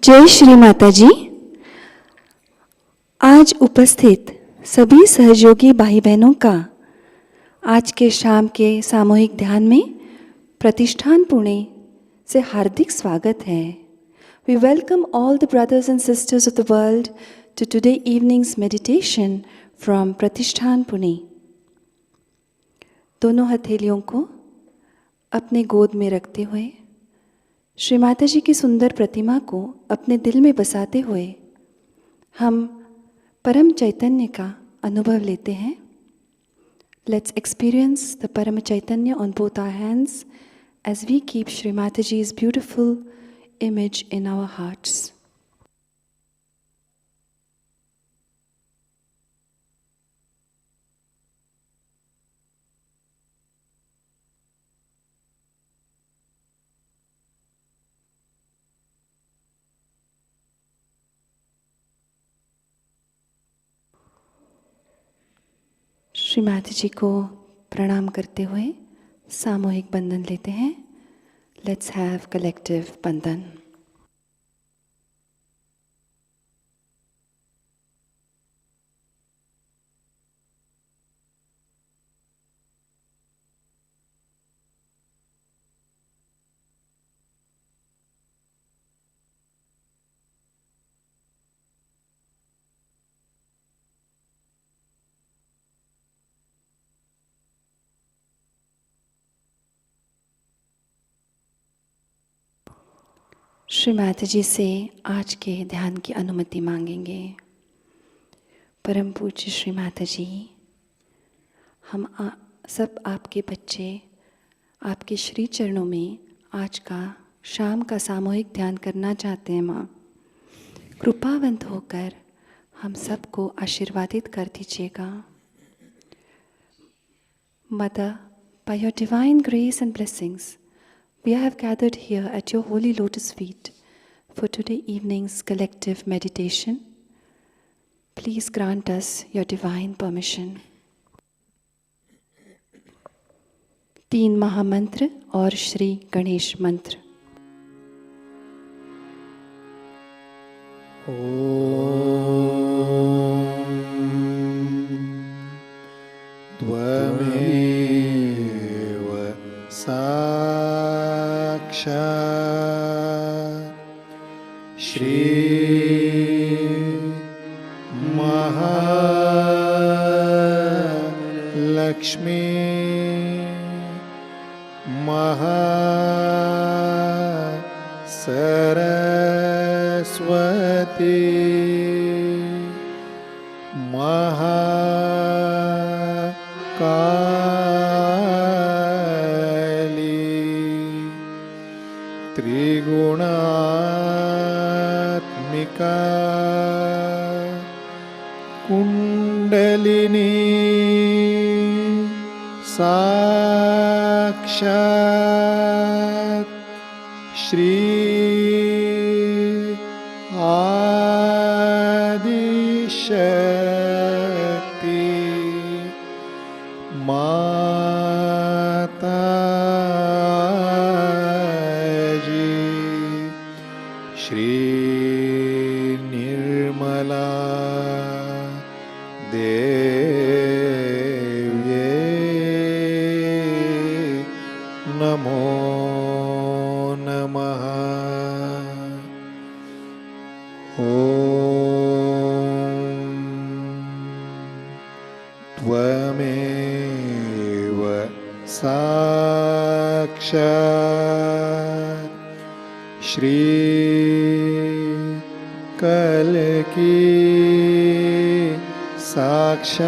जय श्री माताजी। आज उपस्थित सभी सहयोगी भाई बहनों का आज के शाम के सामूहिक ध्यान में प्रतिष्ठान पुणे से हार्दिक स्वागत है। We welcome all the brothers and sisters of the world to today evening's meditation from Pratishthan Pune. दोनों हथेलियों को अपने गोद में रखते हुए श्री माता जी की सुंदर प्रतिमा को अपने दिल में बसाते हुए हम परम चैतन्य का अनुभव लेते हैं। Let's experience the Param Chaitanya on both our hands as we keep Shri Mataji's beautiful image in our hearts. Shri Mata जी को प्रणाम करते हुए सामूहिक बंधन लेते हैं। लेट्स हैव कलेक्टिव बंधन। श्री माताजी से आज के ध्यान की अनुमति मांगेंगे। परम पूज्य श्री माताजी, हम सब आपके बच्चे आपके श्री चरणों में आज का शाम का सामूहिक ध्यान करना चाहते हैं। माँ, कृपावंत होकर हम सबको आशीर्वादित कर दीजिएगा। Mother, by your divine grace and blessings, we have gathered here at your holy lotus feet for today evening's collective meditation. Please grant us your divine permission. 3 महामंत्र और श्री गणेश मंत्र। त्वमेव साक्षात् श्री महालक्ष्मी सरस्वती त्रिगुणात्मिका कुंडलिनी साक्षात् श्री आदिशक्ति माताजी श्री निर्मला देव्ये नमो नमः। त्वमेव साक्षात् श्री कल्की साक्षात्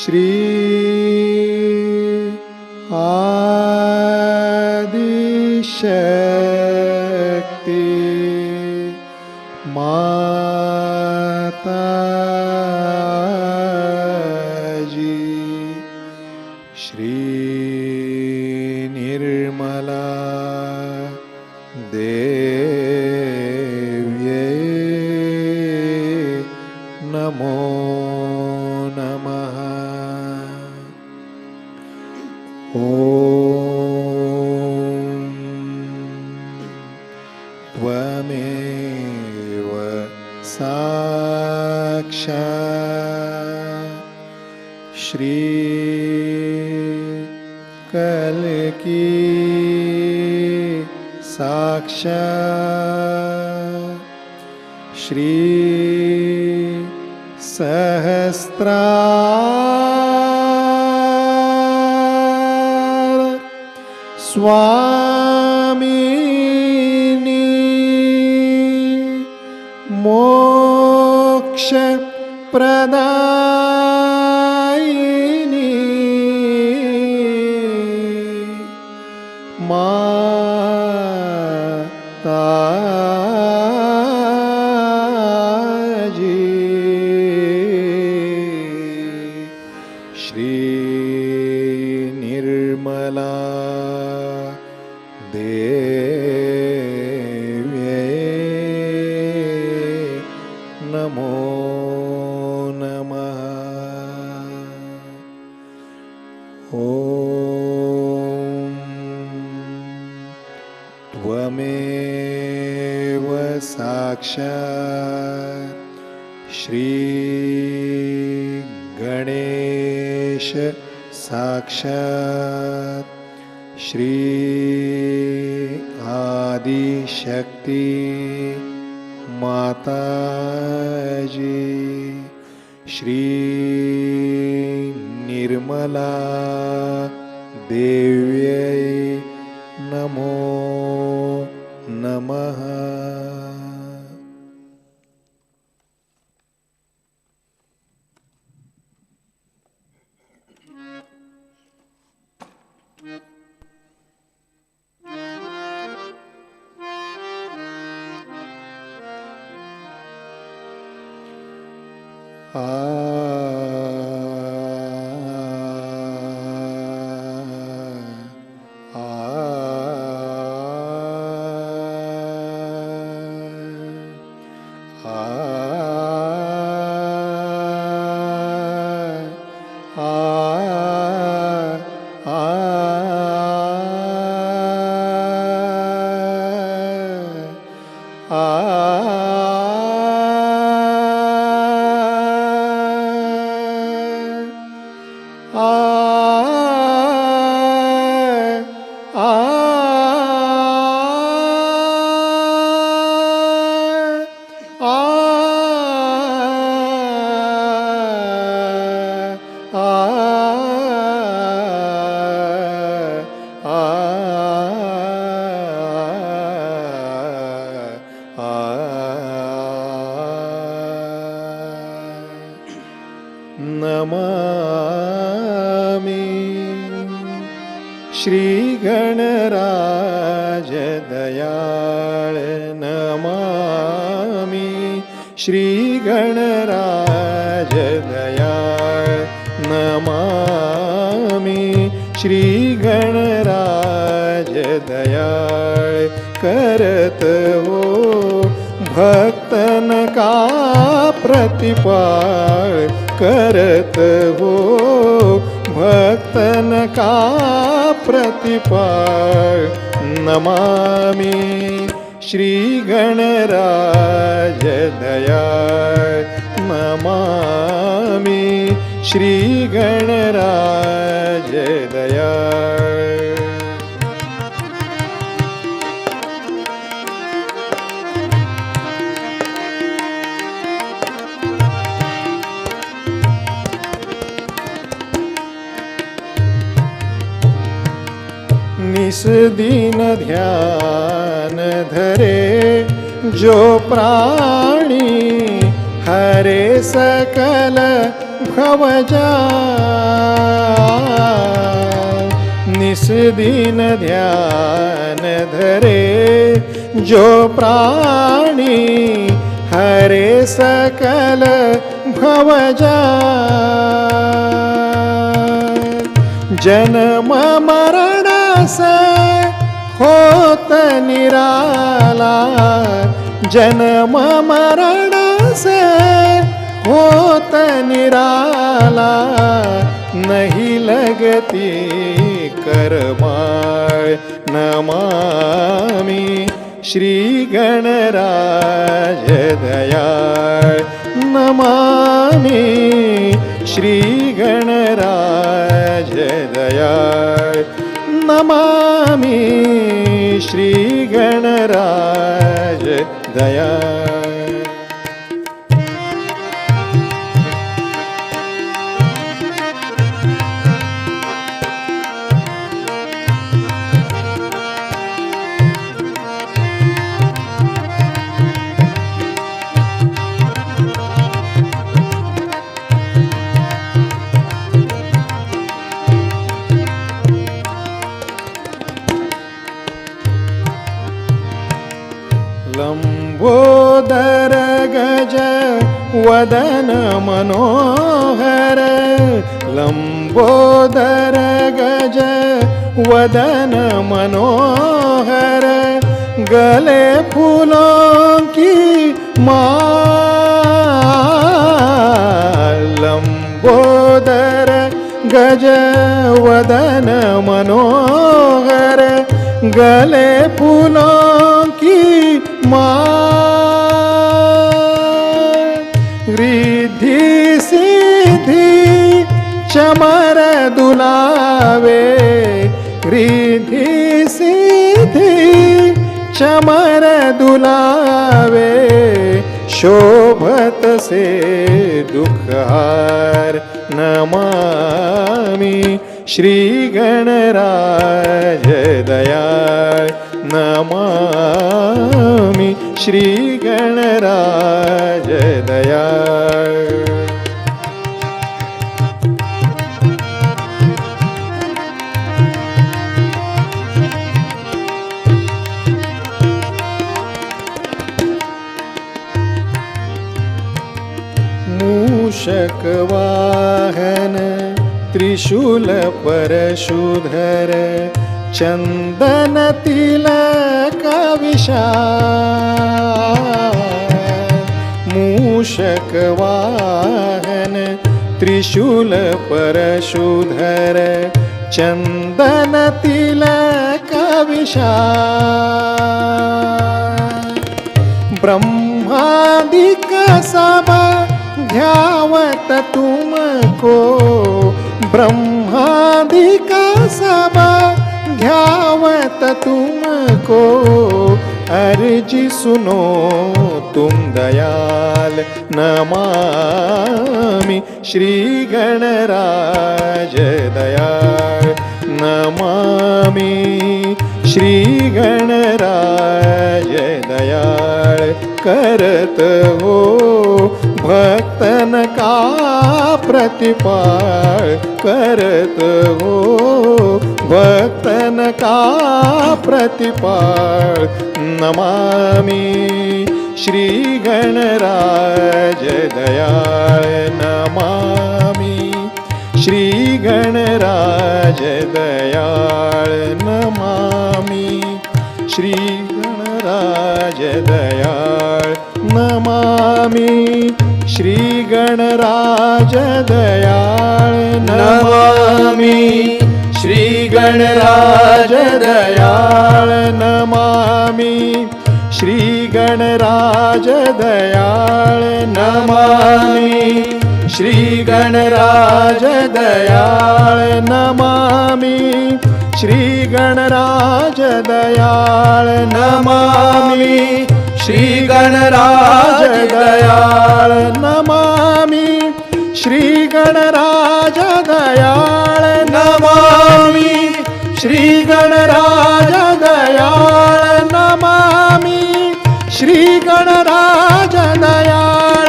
श्री आदिशक्ति माताजी श्री निर्मला देव्ये नमो नमः। त्वमेव साक्षात् श्री कल्की साक्षात् श्री सहस्रार स्वामिनी मोक्ष प्रदायिनी माताजी श्री निर्मला देव्ये नमो नमः। त्वमेव साक्षात् श्री गणेश साक्षात् श्री आदिशक्ति माताजी श्री निर्मला देव्यै नमो नमः। श्री गणराज दयाळ नमामि। श्री गणराज दयाळ नमामि। श्री गणराज दयाळ करत हो भक्तन का प्रतिपाळ करत हो भक्तन का प्रतिपाळ नमामि। श्री गणराज दयाळ नमामि। श्री गणराज दयाळ। निस दिन ध्यान धरे जो प्राणी हरे सकल भवजान। निस दिन ध्यान धरे जो प्राणी हरे सकल भवजान। जन्म मरण से होत निराला। जन्म मरण से होत निराला। नहीं लगती करमाळ नमामि। श्री गणराज दयाळ नमामि। श्री गणराज दयाळ नमामि। श्री गणराज दयाळ। लंबोदर गज वदन मनोहर। लंबोदर गज वदन मनोहर। गले फूलों की माल। लंबोदर गज वदन मनोहर। गले फूलों की माल। रिद्धि सिद्धि चमर दुलावे। रिद्धि सिद्धि चमर दुलावे। शोभत से दुखहार नमामि। श्री गणराज दयाळ नमामि श्री गणराज दयाळ मूषक वाहन त्रिशूल परशुधर चंदन तिलक विशाल मूषक वाहन त्रिशूल परशुधर चंदन तिलक विशाल ब्रह्मादिक सब ध्यावत तुमको ब्रह्मादिक सब ध्यावत तुमको अर्जी सुनो तुम दयाल नमामि श्री गणराज दयाल नमामि श्री गणराज दयाल करत हो भक्तन का प्रतिपाळ करत हो भक्तन का प्रतिपाळ नमामि श्री गणराज दयाळ नमामि श्री गणराज दयाळ नमामि श्री गणराज दयाळ नमामि श्री गणराज दयाळ नमामि श्री गणराज दयाळ नमामि श्री गणराज दयाळ नमामि श्री गणराज दयाळ नमामि श्री गणराज दयाळ नमामि श्री गणराज दयाळ नमामि श्री गणराज दयाळ नमामि श्री गणराज दयाळ नमामि श्री गणराज दयाळ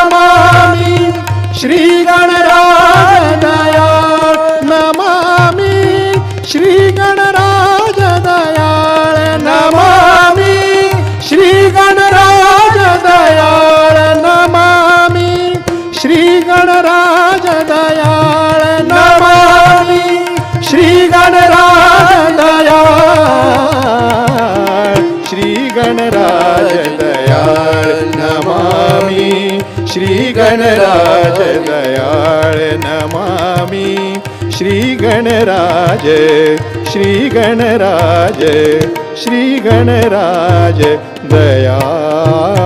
नमामि श्री गणराज दयाळ नमामि श्री गणराज दयाळ नमामि श्री गणराज दयाळ नमामि श्री गणराज दयाळ नमामि श्री गणराज दयाळ श्री गणराज दयाळ नमामि श्री गणराज दयाळ नमामि श्री गणराज श्री गणराज श्री गणराज दयाळ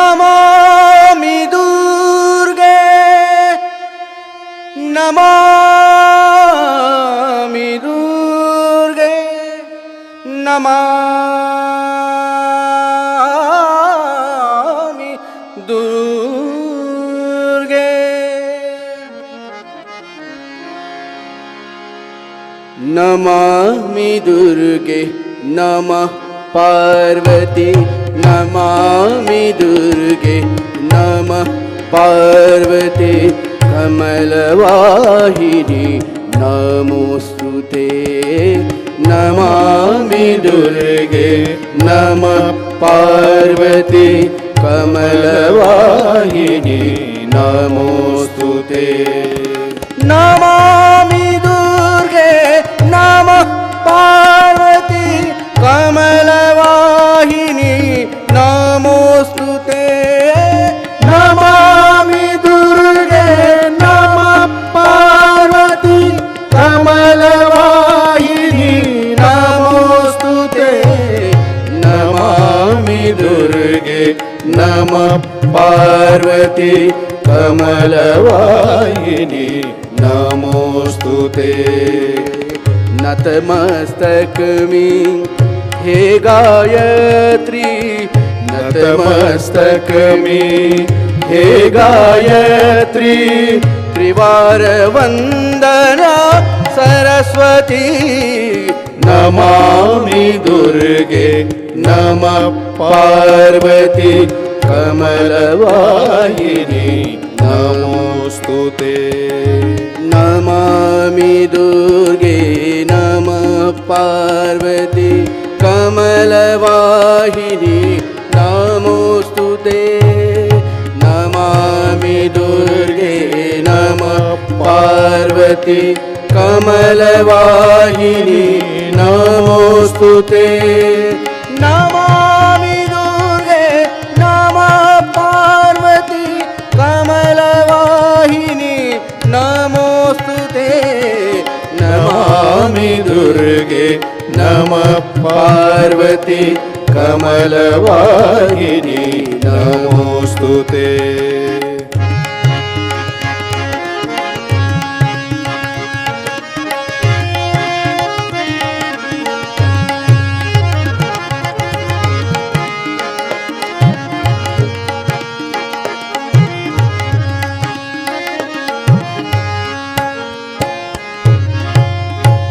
नमामि दुर्गे नमामि दुर्गे नमामि दुर्गे नमामि दुर्गे नमः पार्वती नमामि दुर्गे नमः पार्वती कमलवाहिनी नमोस्तुते नमामि दुर्गे नमः पार्वती कमलवाहिनी नमोस्तुते नमामि दुर्गे नमः पार्वती कमलवाहिनी नमोस्तुते नमामि दुर्गे नमः पार्वती कमलवाहिनी नमोस्तुते नमामि दुर्गे नमः पार्वती कमलवाहिनी नमोस्तुते नतमस्तकमि हे गायत्री नतमस्तकमि हे गायत्री त्रिवार वंदना सरस्वती नमामि दुर्गे नमः पार्वती कमलवाहिनी नमोस्तुते नमामि दुर्गे नमः पार्वती कमलवाहिनी नमोस्तुते नमामि दुर्गे नमः पार्वती कमलवाहिनी नमोस्तुते नमामि दुर्गे नमः पार्वती कमलवाहिनी नमोस्तुते नमामि दुर्गे नमः पार्वती कमलवाहिनी नमोस्तुते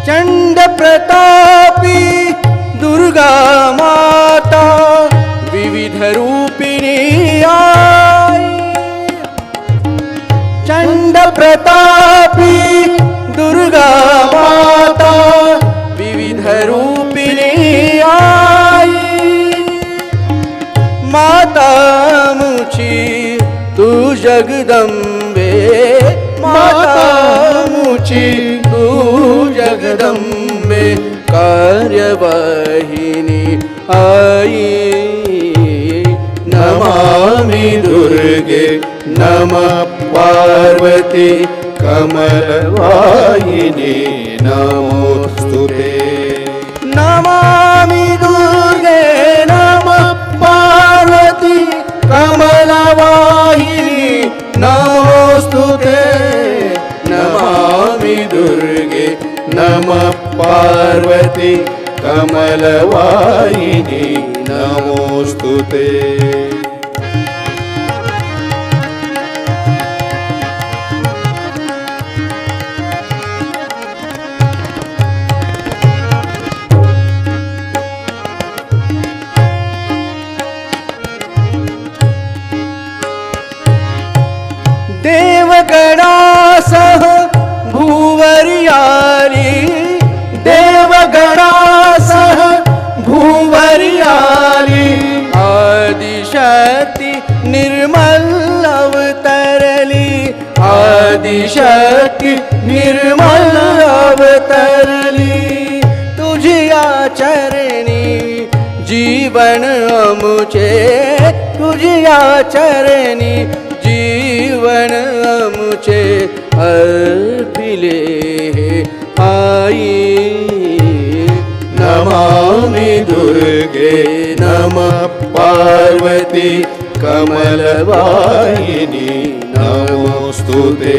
चंड प्रतापी दुर्गा माता विविध रूपिणी आई चंड प्रतापी दुर्गा माता विविध रूपिणी आई माता मुझी तू जगदम्बे माता मुझी तू जगदम्बे कार्यवाहिनी आई नमामि दुर्गे नमः पार्वती कमलवाहिनी नमोस्तुते नमामि दुर्गे नमः पार्वती कमलवाहिनी नमोस्तुते नमामि दुर्गे नमः पार्वती कमलवाहिनी नमोस्तुते देवगणासह भूवर्यारी देवगणासह भूवर्यारी आदिशक्ति निर्मल अवतरली आदिशक्ति निर्मल अवतरली तुझिया चरणी जीवन अमुचे तुझिया चरणी जीवन अमुचे अर्पिले आई नमामि दुर्गे नमः पार्वती कमलवाहिनी नमोस्तुते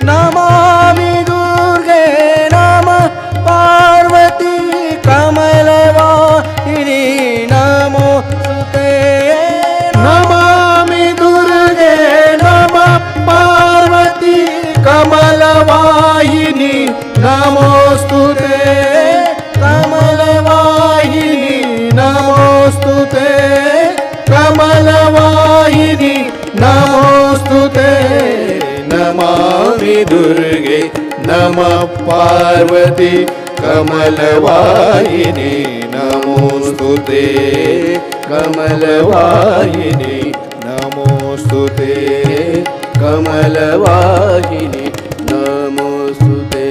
नमामि दुर्गे नमः पार्वती कमलवाहिनी नमोस्तुते नमामि दुर्गे नमः पार्वती कमलवाहिनी नमोस्तुते कमलवाहिनी नमोस्तुते कमलवाहिनी नमोस्तुते नमामि दुर्गे नमः पार्वती कमलवाहिनी नमोस्तुते कमलवाहिनी नमोस्तुते कमलवाहिनी नमोस्तुते।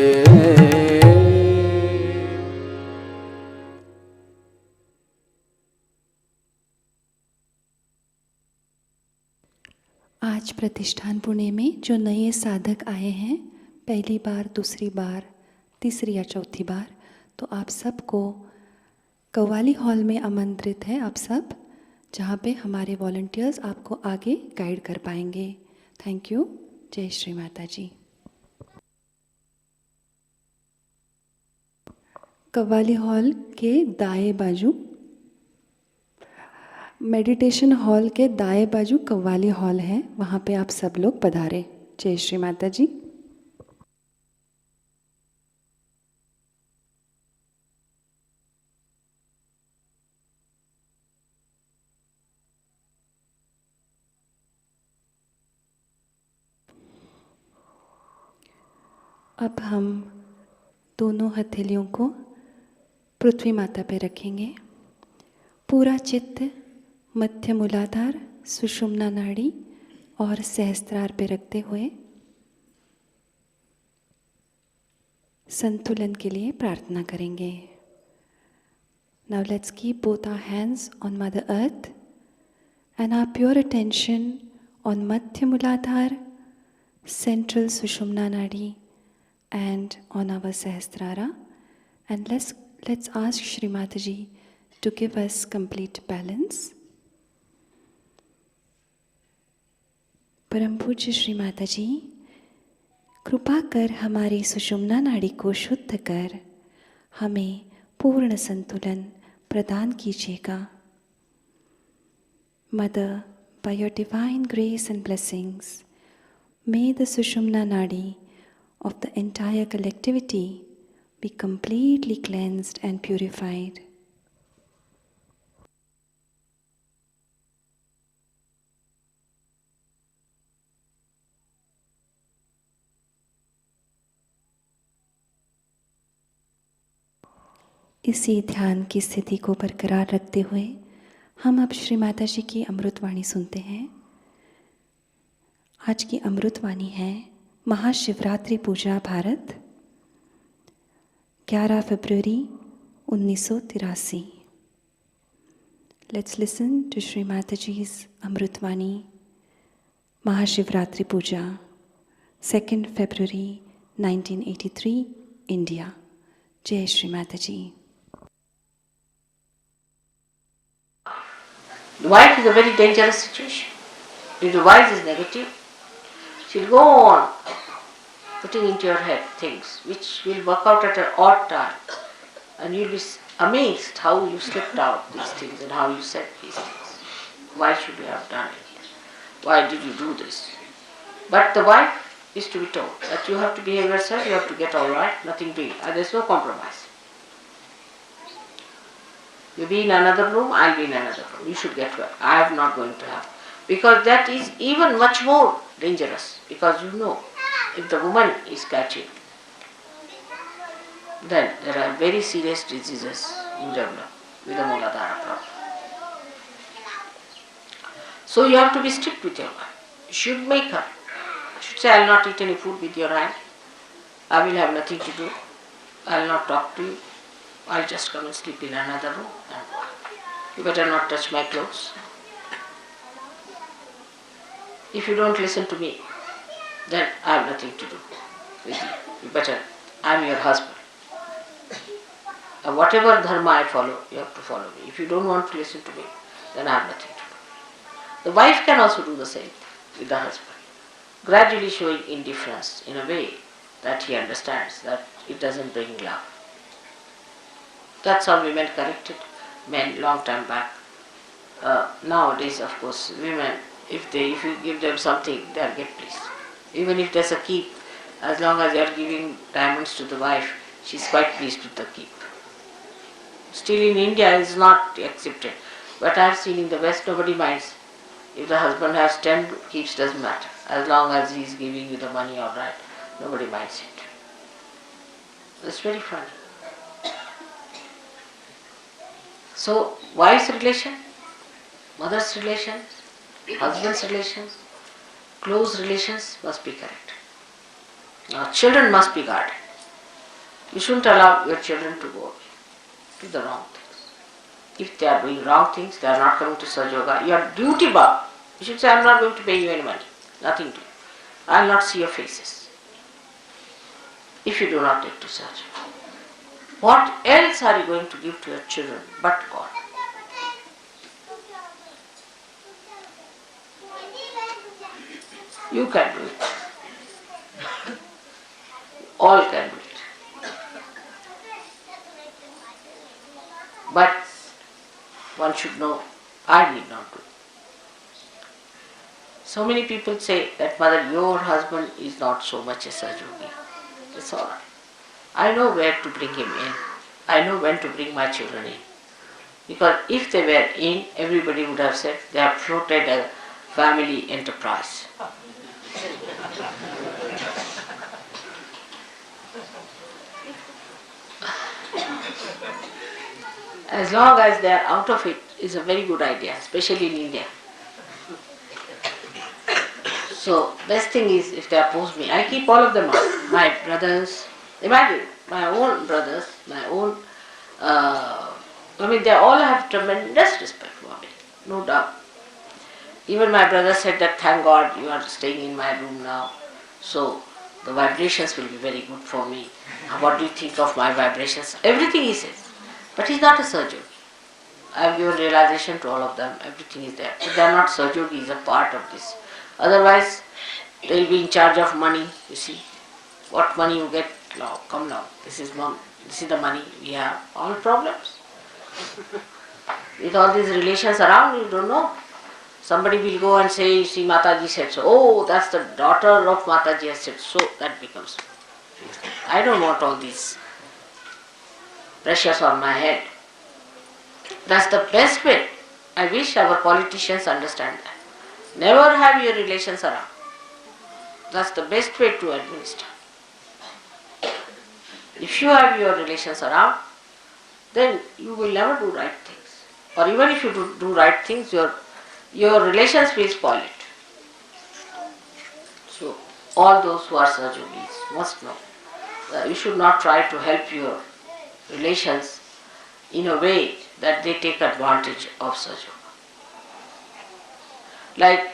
आज प्रतिष्ठान पुणे में जो नए साधक आए हैं, पहली बार, दूसरी बार, तीसरी या चौथी बार, तो आप सबको कव्वाली हॉल में आमंत्रित है। आप सब, जहाँ पे हमारे वॉलंटियर्स आपको आगे गाइड कर पाएंगे। Thank you. जय श्री माता जी। कव्वाली हॉल के दाएं बाजू, मेडिटेशन हॉल के दाएं बाजू कव्वाली हॉल है, वहाँ पे आप सब लोग पधारें। जय श्री माता जी। अब हम दोनों हथेलियों को पृथ्वी माता पे रखेंगे। पूरा चित्त मध्य मूलाधार, सुषुम्ना नाड़ी और सहस्त्रार पे रखते हुए संतुलन के लिए प्रार्थना करेंगे। Now let's keep both our hands on Mother Earth and our pure attention on Madhya Muladhara, central Sushumna Nadi and on our Sahasrara, and let's ask Shri Mataji to give us complete balance. परम पूज्य श्री माता जी, कृपा कर हमारी सुषुम्ना नाड़ी को शुद्ध कर हमें पूर्ण संतुलन प्रदान कीजिएगा। Mother, by your divine grace and blessings, may the Sushumna Nadi of the entire collectivity be completely cleansed and purified. इसी ध्यान की स्थिति को बरकरार रखते हुए हम अब श्री माता जी की अमृतवाणी सुनते हैं। आज की अमृतवाणी है महाशिवरात्रि पूजा भारत, 11 फरवरी 1983। Let's listen to Shri Mataji's Amritvani, Mahashivaratri Puja, 2nd February 1983, India. Jai Shri Mataji. The wife is a very dangerous situation. If the wife is negative, she'll go on putting into your head things which will work out at an odd time, and you'll be amazed how you slipped out these things and how you said these things. Why should you have done it? Why did you do this? But the wife is to be told that you have to behave yourself, you have to get all right, nothing doing, and there's no compromise. You be in another room, I'll be in another room. You should get well. I am not going to have. Because that is even much more dangerous. Because you know, if the woman is catching, then there are very serious diseases in develop with the Mooladhara problem. So you have to be strict with your wife. You should make her. You should say, I will not eat any food with your hand. I will have nothing to do. I will not talk to you. I'll just come and sleep in another room. And you better not touch my clothes. If you don't listen to me, then I have nothing to do with you. You better, I'm your husband. And whatever dharma I follow, you have to follow me. If you don't want to listen to me, then I have nothing to do. The wife can also do the same with the husband, gradually showing indifference in a way that he understands that it doesn't bring love. That's how women corrected men long time back. Nowadays, of course, women, if you give them something, they'll get pleased. Even if there's a key As long as you are giving diamonds to the wife, she is quite pleased with the keep. Still in India it is not accepted. But I have seen in the West nobody minds. If the husband has 10 keeps, doesn't matter. As long as he is giving you the money, all right, nobody minds it. It's very funny. So, wife's relation, mother's relations, husband's relations, close relations must be correct. Now, children must be guarded. You shouldn't allow your children to go to the wrong things. If they are doing wrong things, they are not coming to Sahaja Yoga, you are duty bound. You should say, I am not going to pay you any money. Nothing to you. I will not see your faces. If you do not take to Sahaja. What else are you going to give to your children but God? You can do it. All can do it. But one should know, I need not do it. So many people say that, Mother, your husband is not so much a Sahaja Yogi. It's all right. I know where to bring him in. I know when to bring my children in. Because if they were in, everybody would have said they have floated a family enterprise. As long as they are out of it is a very good idea, especially in India. So, best thing is if they oppose me, I keep all of them out. My brothers, imagine, my own brothers, my own, they all have tremendous respect for me, no doubt. Even my brother said that, thank God you are staying in my room now, so the vibrations will be very good for me. What do you think of my vibrations? Everything he says. But he's not a surgeon. I have given realization to all of them, everything is there. But they are not surgeon, he is a part of this. Otherwise, they will be in charge of money, you see. What money you get, now, come now, this is the money we have, all problems. With all these relations around, you don't know. Somebody will go and say, see, Mataji said so. Oh, that's the daughter of Mataji has said so. That becomes. I don't want all these pressures on my head. That's the best way. I wish our politicians understand that. Never have your relations around. That's the best way to administer. If you have your relations around, then you will never do right things. Or even if you do right things, your relations will spoil it. So, all those who are Sahaja Yogis must know that you should not try to help your relations in a way that they take advantage of Sahaja Yoga. Like,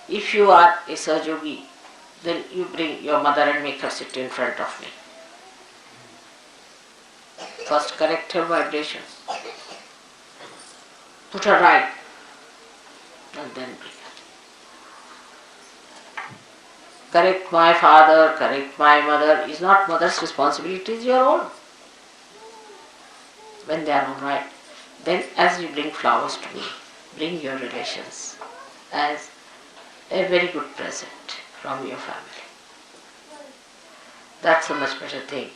if you are a Sahaja Yogi, then you bring your mother and make her sit in front of me. First correct her vibrations. Put her right. And then bring her. Correct my father, correct my mother is not mother's responsibility, it is your own. When they are all right, then as you bring flowers to me, bring your relations as a very good present from your family. That's a much better thing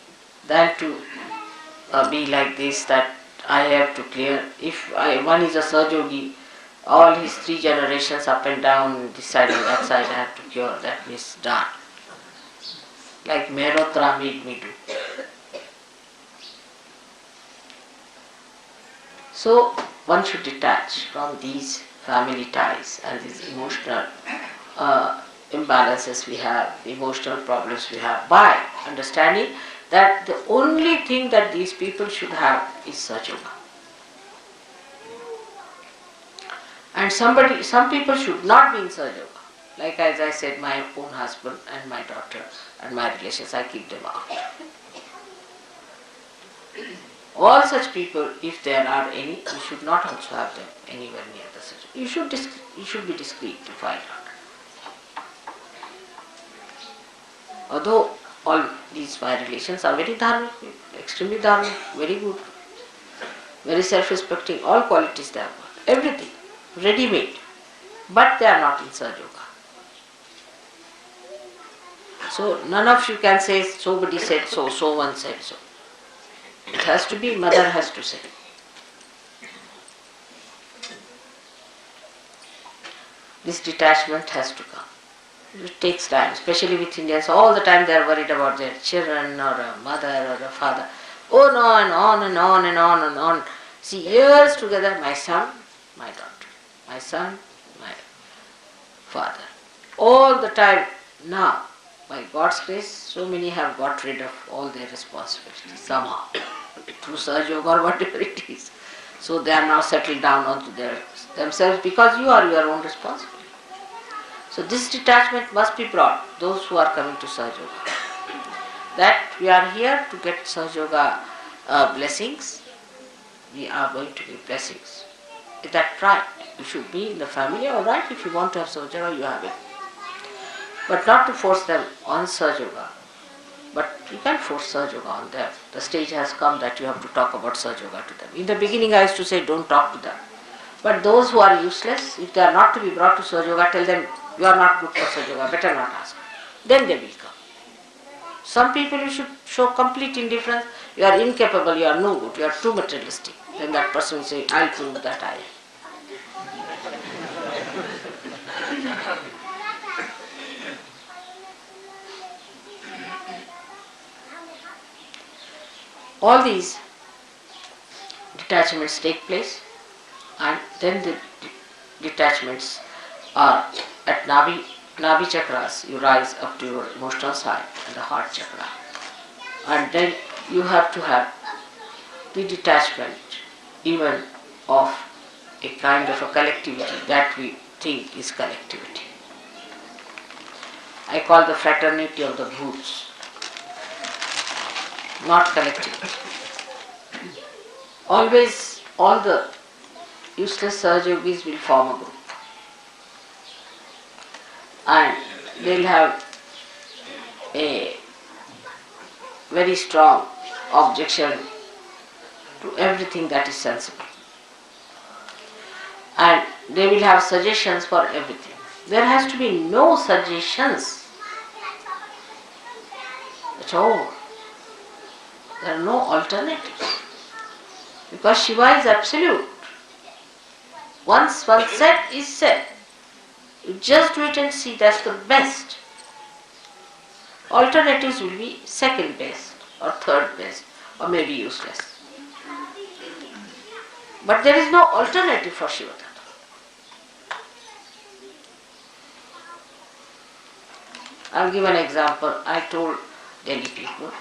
than to be like this, that I have to clear. If one is a Sahaja Yogi, all his 3 generations up and down, this side and that side, I have to cure. That means done. Like Mehrotra made me do. So one should detach from these family ties and these emotional imbalances we have, the emotional problems we have, by understanding that the only thing that these people should have is Sahaja Yoga. And some people should not be in Sahaja Yoga. Like as I said, my own husband and my daughter and my relations, I keep them out. All such people, if there are any, you should not also have them anywhere near the Sahaja. You should be discreet to find out. Although all these my relations are very dharmic, extremely dharmic, very good, very self-respecting, all qualities they have got, everything, ready-made, but they are not in Sahaja Yoga. So none of you can say somebody said so, so one said so. It has to be mother has to say. This detachment has to come. It takes time, especially with Indians. All the time they are worried about their children or a mother or a father. Oh no, and on and on and on and on. See, years together, my son, my daughter, my son, my father. All the time now, by God's grace, so many have got rid of all their responsibilities somehow, through Sahaja or whatever it is. So they are now settled down onto themselves because you are your own responsibility. So this detachment must be brought, those who are coming to Sahaja. That we are here to get Sahaja blessings, we are going to give blessings. Is that right? You should be in the family, alright, if you want to have Sahaja, you have it. But not to force them on Sahaja. But you can force Sahaja on them. The stage has come that you have to talk about Sahaja to them. In the beginning I used to say don't talk to them. But those who are useless, if they are not to be brought to Sahaja, tell them you are not good for Sahaja, better not ask. Then they will come. Some people you should show complete indifference. You are incapable, you are no good, you are too materialistic. Then that person will say, I'll prove that I am. All these detachments take place, and then the detachments are at Nabi chakras. You rise up to your emotional side and the heart chakra, and then you have to have the detachment even of a kind of a collectivity that we think is collectivity. I call the fraternity of the brutes, not collectivity. Always all the useless Sahaja yogis will form a group. And they'll have a very strong objection to everything that is sensible. And they will have suggestions for everything. There has to be no suggestions at all. There are no alternatives. Because Shiva is absolute. Once one said is said. You just do it and see, that's the best. Alternatives will be second best or third best or maybe useless. But there is no alternative for Shiva Tattva. I'll give an example. I told Delhi people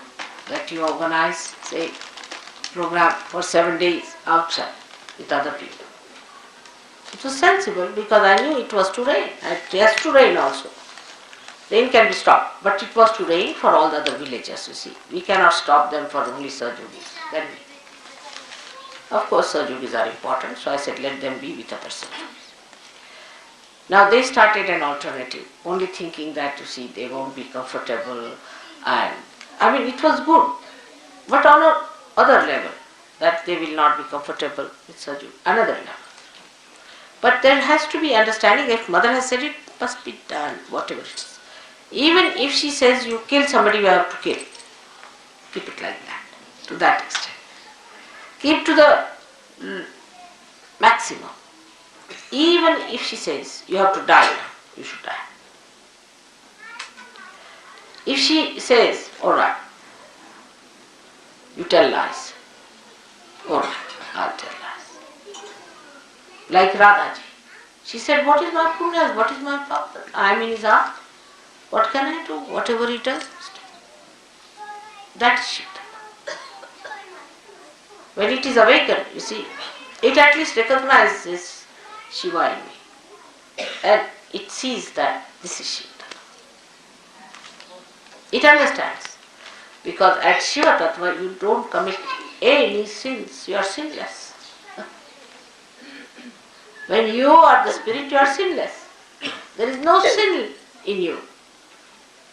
that you organize, say, program for 7 days outside with other people. It was sensible because I knew it was to rain. It has to rain also. Rain can be stopped, but it was to rain for all the other villages, you see. We cannot stop them for only Sajogis. Then of course Sajogis are important, so I said let them be with other Sajogis. Now they started an alternative, only thinking that, you see, they won't be comfortable, and I mean it was good, but on another level, that they will not be comfortable with Sahaja, another level. But there has to be understanding. If mother has said it, must be done, whatever it is. Even if she says you kill somebody, you have to kill. Keep it like that, to that extent. Keep to the maximum. Even if she says you have to die, you should die. If she says, alright, you tell lies, alright, I'll tell lies. Like Radhaji. She said, what is my punya? What is my papa? I am in his heart. What can I do? Whatever he does. That is Shiva. When it is awakened, you see, it at least recognizes Shiva in me. And it sees that this is Shiva. It understands. Because at Shiva Tattva you don't commit any sins. You are sinless. When you are the spirit, you are sinless. There is no sin in you.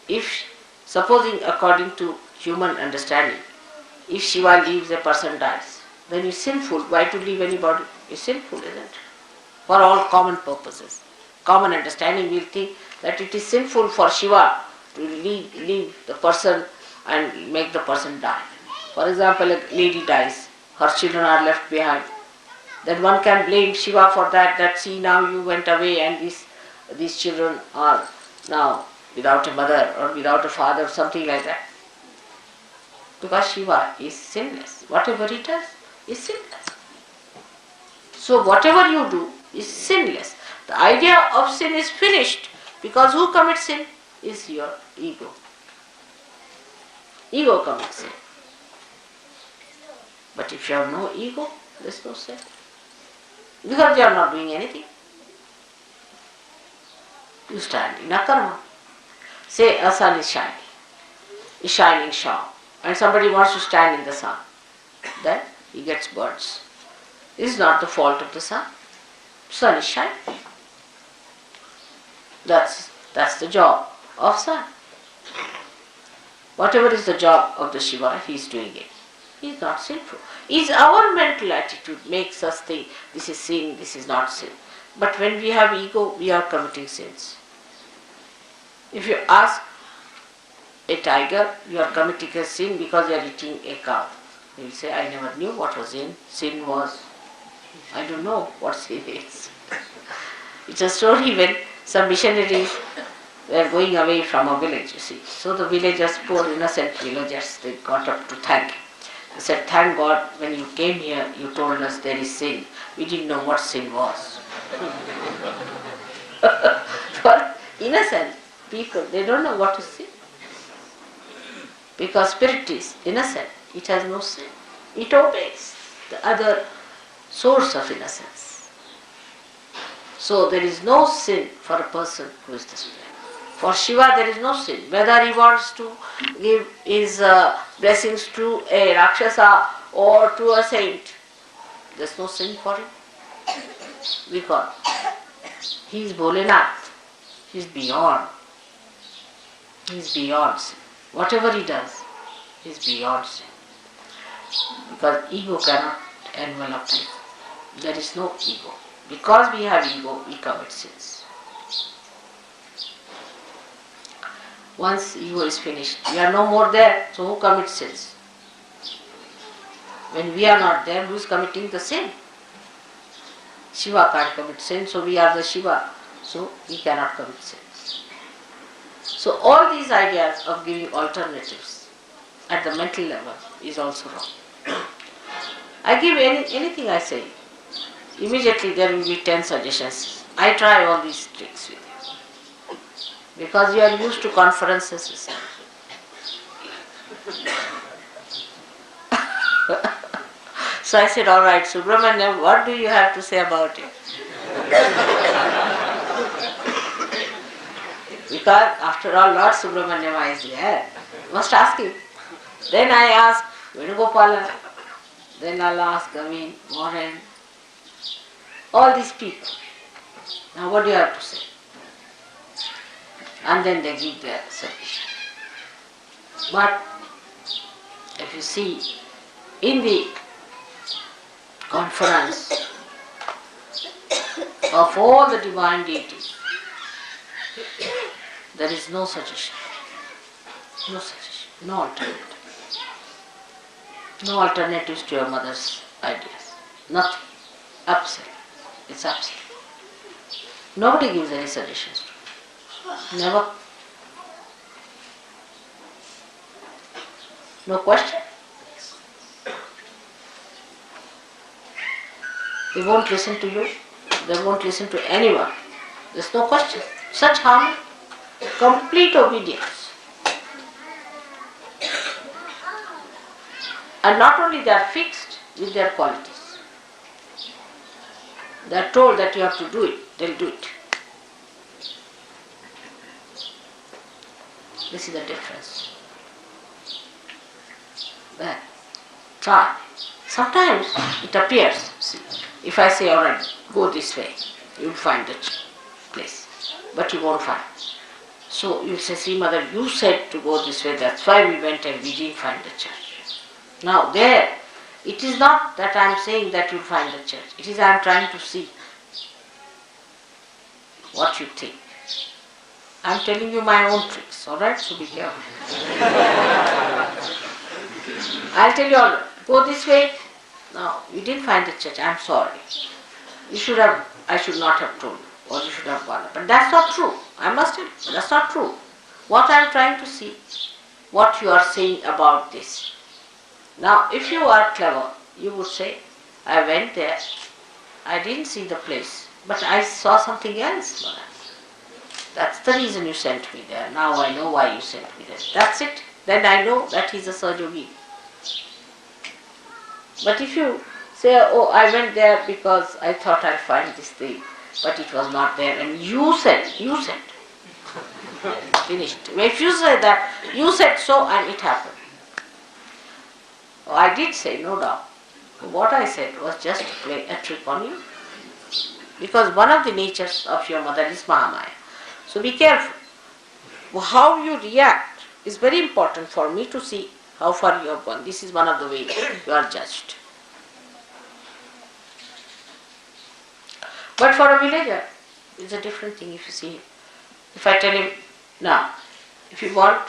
If, supposing according to human understanding, if Shiva leaves, a person dies, then it's sinful. Why to leave anybody? It's sinful, isn't it? For all common purposes. Common understanding will think that it is sinful for Shiva to leave the person and make the person die. For example, a lady dies, her children are left behind. Then one can blame Shiva for that see now you went away and these children are now without a mother or without a father, something like that. Because Shiva is sinless. Whatever he does is sinless. So whatever you do is sinless. The idea of sin is finished because who commits sin is your ego. Ego commits sin. But if you have no ego, there is no sin. Because you are not doing anything. You stand in a karma. Say a sun is shining sharp, and somebody wants to stand in the sun. Then he gets burns. This is not the fault of the sun. Sun is shining. That's the job of sun. Whatever is the job of the Shiva, he is doing it. He is not sinful. It's our mental attitude makes us think this is sin, this is not sin. But when we have ego, we are committing sins. If you ask a tiger, you are committing a sin because you are eating a cow. He will say, I never knew what was sin. Sin was, I don't know what sin is. It's a story when some missionaries were going away from a village, you see. So the villagers, poor innocent villagers, they got up to thank him. They said, thank God, when you came here, you told us there is sin. We didn't know what sin was. For innocent people, they don't know what is sin. Because spirit is innocent, it has no sin. It obeys the other source of innocence. So there is no sin for a person who is the spirit. For Shiva there is no sin. Whether he wants to give his blessings to a Rakshasa or to a saint, there is no sin for him. Because he is Bholenath. He is beyond. He is beyond sin. Whatever he does, he is beyond sin. Because ego cannot envelop him. There is no ego. Because we have ego, we commit sins. Once ego is finished, we are no more there, so who commits sins? When we are not there, who is committing the sin? Shiva can't commit sin, so we are the Shiva, so he cannot commit sins. So all these ideas of giving alternatives at the mental level is also wrong. I give anything I say, immediately there will be 10 suggestions. I try all these tricks with you. Because you are used to conferences, you see. So I said, all right, Subramanyam, what do you have to say about it? Because after all, Lord Subramanyam is there. Must ask him. Then I ask Venugopala. Then I'll ask Gavin, Warren. All these people. Now what do you have to say? And then they give their submission. But if you see, in the conference of all the divine deities, there is no suggestion. No suggestion. No alternative. No alternatives to your mother's ideas. Nothing. Absolute. It's absolute. Nobody gives any suggestions to you. Never. No question. They won't listen to you. They won't listen to anyone. There's no question. Such harmony. Complete obedience. And not only they are fixed with their qualities. They are told that you have to do it. They'll do it. This is the difference. Then, try. Sometimes it appears, see, if I say, alright, go this way, you'll find the place. But you won't find. So you'll say, see mother, you said to go this way, that's why we went and we didn't find the church. Now there, it is not that I am saying that you'll find the church. It is I am trying to see what you think. I'm telling you my own tricks, alright? So be careful. I'll tell you all, go this way. No, you didn't find the church, I'm sorry. I should not have told you, or you should have gone. But that's not true. I must tell you, that's not true. What I'm trying to see, what you are saying about this. Now, if you are clever, you would say, I went there, I didn't see the place, but I saw something else, Maharaj. That's the reason you sent me there. Now I know why you sent me there. That's it. Then I know that he's a Sahaja. But if you say, oh, I went there because I thought I'd find this thing, but it was not there, and you said, finished. If you say that, you said so and it happened. Oh, I did say, no doubt. What I said was just to play a trick on you. Because one of the natures of your mother is Mahamaya. So be careful. How you react is very important for me to see how far you have gone. This is one of the ways you are judged. But for a villager, it's a different thing if you see him. If I tell him, now, if you want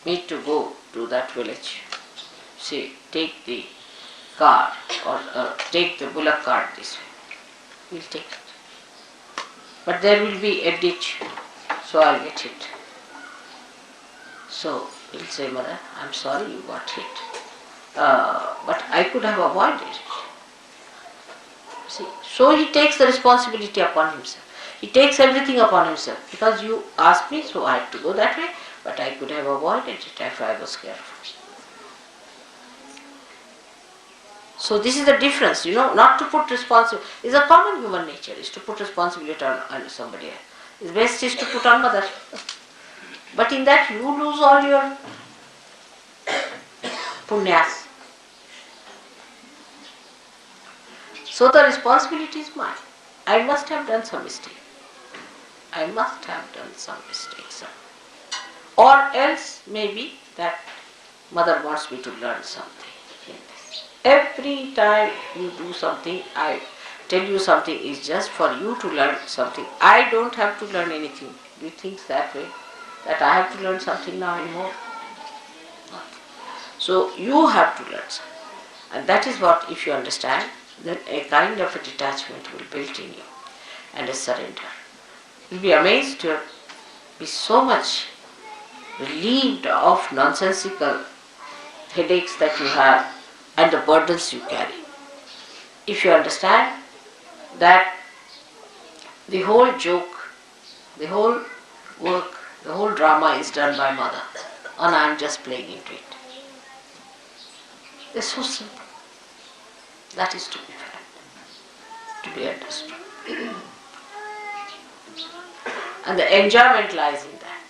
me to go to that village, say, take the car or take the bullock cart this way, we'll take it. But there will be a ditch, so I'll get hit. So he'll say, Mother, I'm sorry you got hit, but I could have avoided it. See, so he takes the responsibility upon himself. He takes everything upon himself. Because you asked me, so I had to go that way, but I could have avoided it if I was careful. So this is the difference, not to put responsibility. It's a common human nature, is to put responsibility on somebody else. The best is to put on mother. But in that you lose all your punyas. So the responsibility is mine. I must have done some mistake. I must have done some mistakes. Or else maybe that mother wants me to learn something. Every time you do something, I tell you something is just for you to learn something. I don't have to learn anything. Do you think that way? That I have to learn something now anymore? Not. So you have to learn something. And that is what, if you understand, then a kind of a detachment will build in you and a surrender. You'll be amazed to be so much relieved of nonsensical headaches that you have and the burdens you carry. If you understand that the whole joke, the whole work, the whole drama is done by mother and I am just playing into it. It's so simple. That is to be felt, to be understood. And the enjoyment lies in that,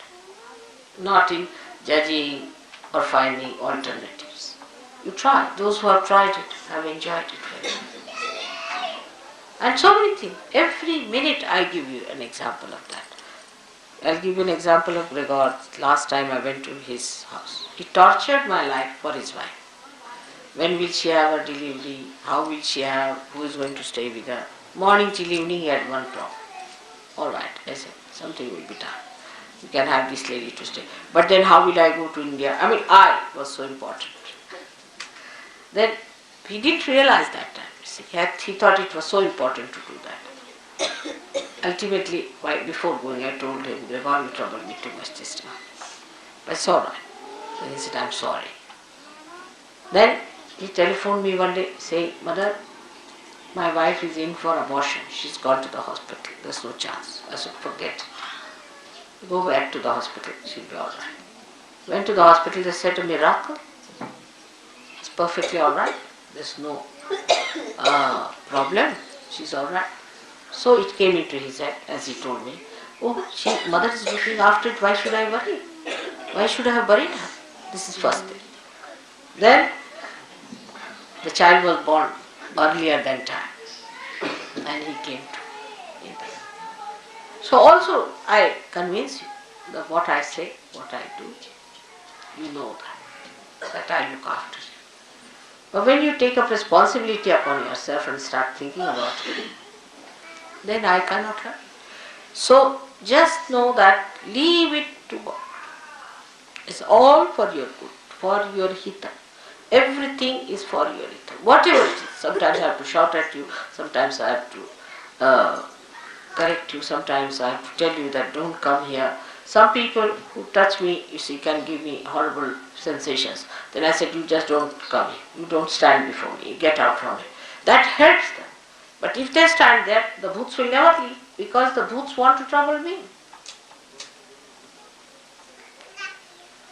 not in judging or finding alternatives. You try. Those who have tried it have enjoyed it very much. And so many things. Every minute I give you an example of that. I'll give you an example of Gregor. Last time I went to his house. He tortured my life for his wife. When will she have her delivery? How will she have? Who is going to stay with her? Morning till evening he had one problem. All right, I said, something will be done. You can have this lady to stay. But then how will I go to India? I was so important. Then he didn't realize that time. He thought it was so important to do that. Ultimately, before going, I told him, Gregor, you troubled me too much this time. But it's all right. Then he said, I'm sorry. Then he telephoned me one day saying, Mother, my wife is in for abortion. She's gone to the hospital. There's no chance. I said, forget it. Go back to the hospital. She'll be all right. Went to the hospital. They said a miracle. It's perfectly all right. There's no problem. She's all right. So it came into his head, as he told me, mother is looking after it. Why should I worry? Why should I have buried her? This is first thing. Then the child was born earlier than time, and he came to India. So also I convince you that what I say, what I do, you know that I look after you. But when you take up responsibility upon yourself and start thinking about it, then I cannot help. So Just know that leave it to God. It's all for your good, for your hita. Everything is for your hita. Whatever it is. Sometimes I have to shout at you, sometimes I have to correct you, sometimes I have to tell you that don't come here. Some people who touch me, you see, can give me horrible sensations. Then I said, you just don't come here. You don't stand before me. You get out from me. That helps them. But if they stand there, the bhoots will never leave because the bhoots want to trouble me.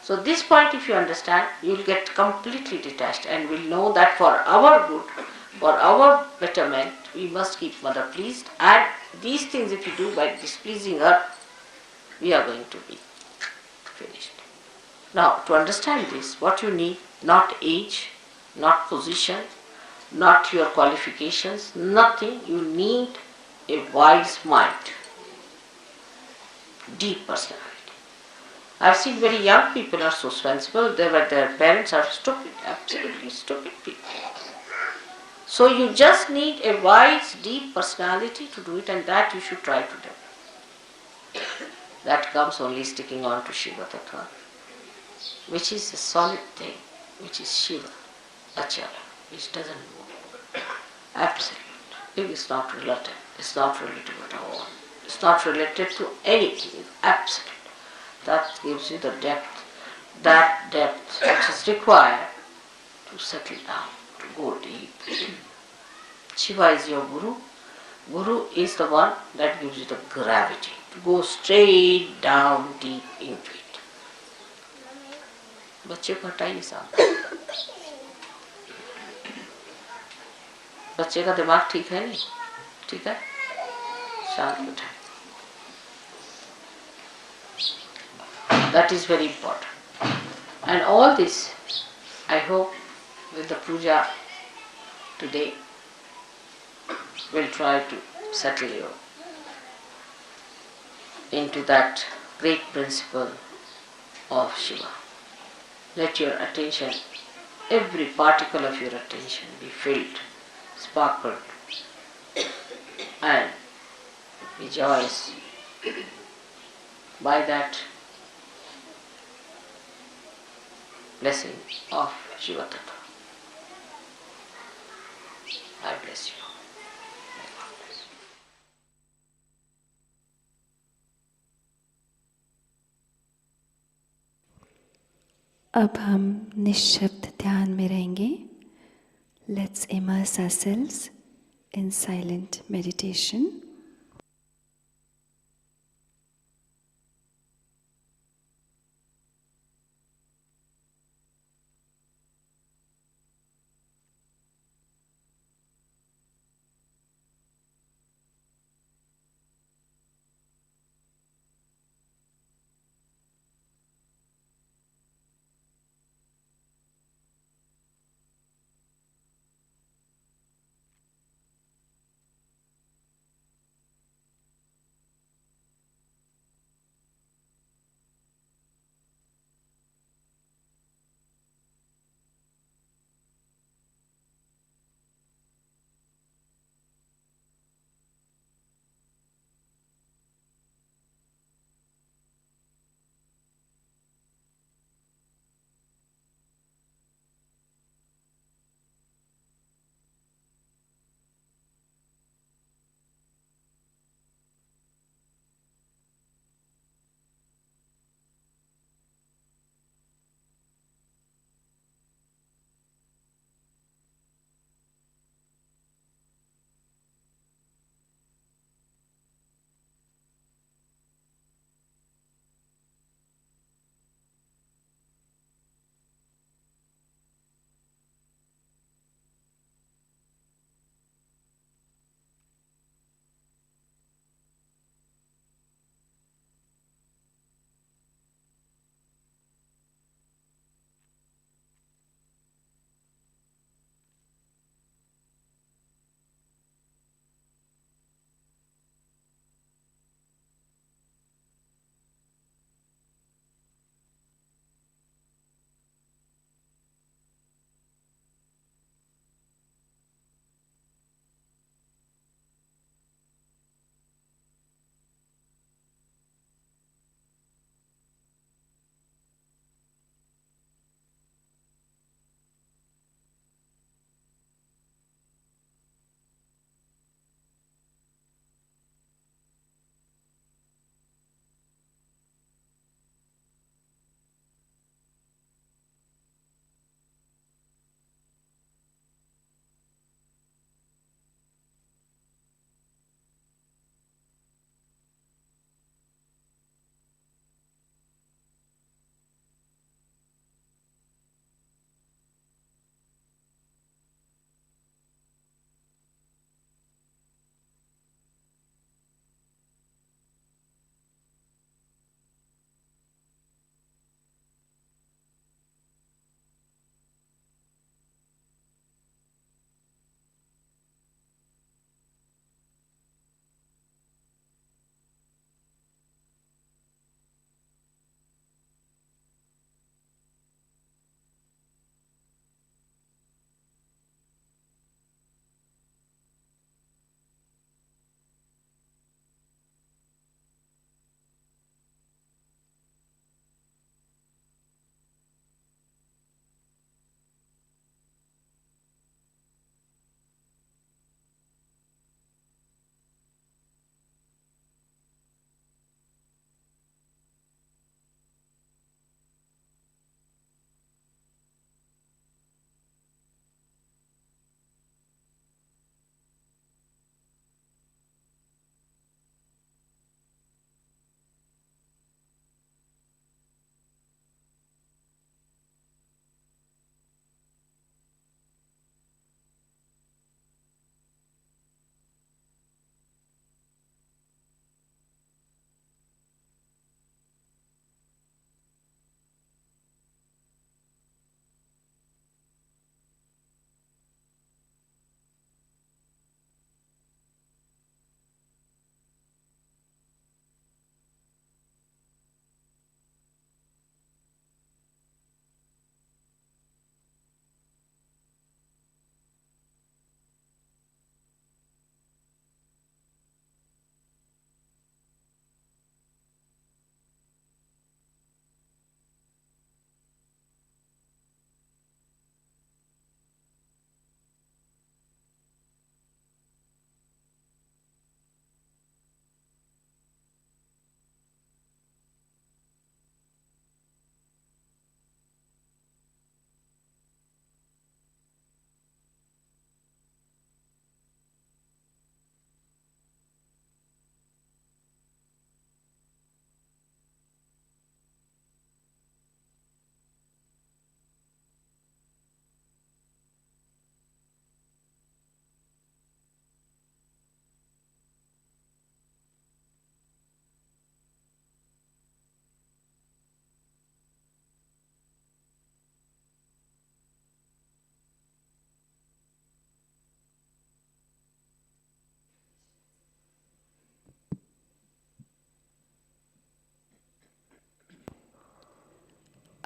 So this point if you understand, you will get completely detached and will know that for our good, for our betterment, we must keep Mother pleased, and these things if you do by displeasing her, we are going to be finished. Now to understand this, what you need, not age, not position, not your qualifications, nothing, you need a wise mind, deep personality. I've seen very young people are so sensible, their parents are stupid, absolutely stupid people. So you just need a wise, deep personality to do it, and that you should try to do. That comes only sticking on to Shiva Tattva, which is a solid thing, which is Shiva, Achala, which doesn't move. Absolute. It is not relative. It's not relative at all. It's not related to anything. It's absolute. That gives you the depth, that depth which is required to settle down, to go deep. Shiva is your Guru. Guru is the one that gives you the gravity, to go straight down deep into it. बच्चे को हटाइए सामने. बच्चे का दिमाग ठीक है नहीं? ठीक है? शांत बैठा. That is very important. And all this, I hope, with the puja today, will try to settle you into that great principle of Shiva. Let your attention, every particle of your attention be filled, sparkled, and be joyous by that blessing of Shiva Tattva. I bless you. May God bless you. अब हम निश्शब्द ध्यान में रहेंगे. Let's immerse ourselves in silent meditation.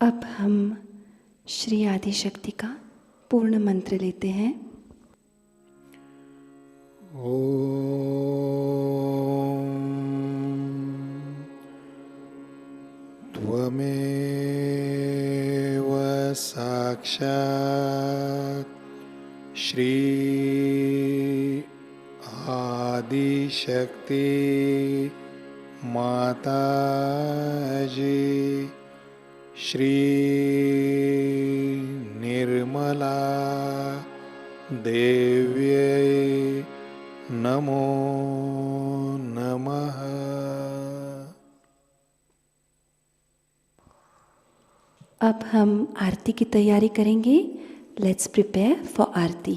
अब हम श्री आदिशक्ति का पूर्ण मंत्र लेते हैं। त्वमेव साक्षात् श्री आदिशक्ति माताजी श्री निर्मला देव्यै नमो नमः। अब हम आरती की तैयारी करेंगे। लेट्स प्रिपेयर फॉर आरती।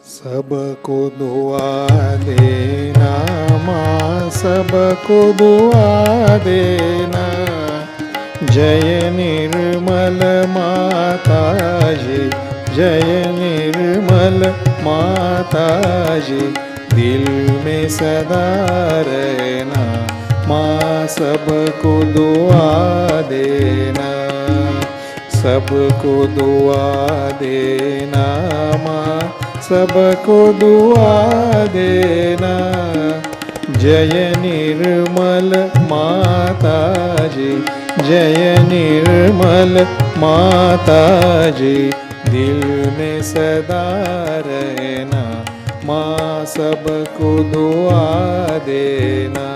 सबको दुआ देना माँ, सबको दुआ देना। जय निर्मल माताजी, जय निर्मल माताजी। दिल में सदा रहना माँ, सबको दुआ देना, सबको दुआ देना माँ, सबको दुआ देना। जय निर्मल माताजी, जय निर्मल माताजी। दिल में सदा रहना माँ, सबको दुआ देना।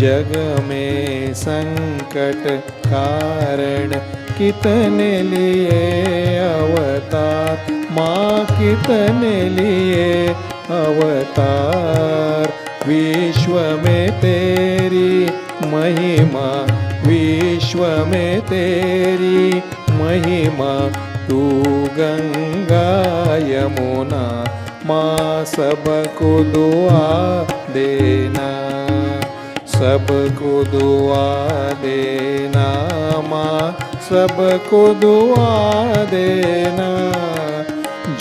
जग में संकट कारण कितने लिए अवतार माँ, कितने लिए अवतार। विश्व में तेरी महिमा, विश्व में तेरी महिमा। तू गंगा यमुना माँ, सबको दुआ देना, सबको दुआ देना माँ, सबको दुआ देना।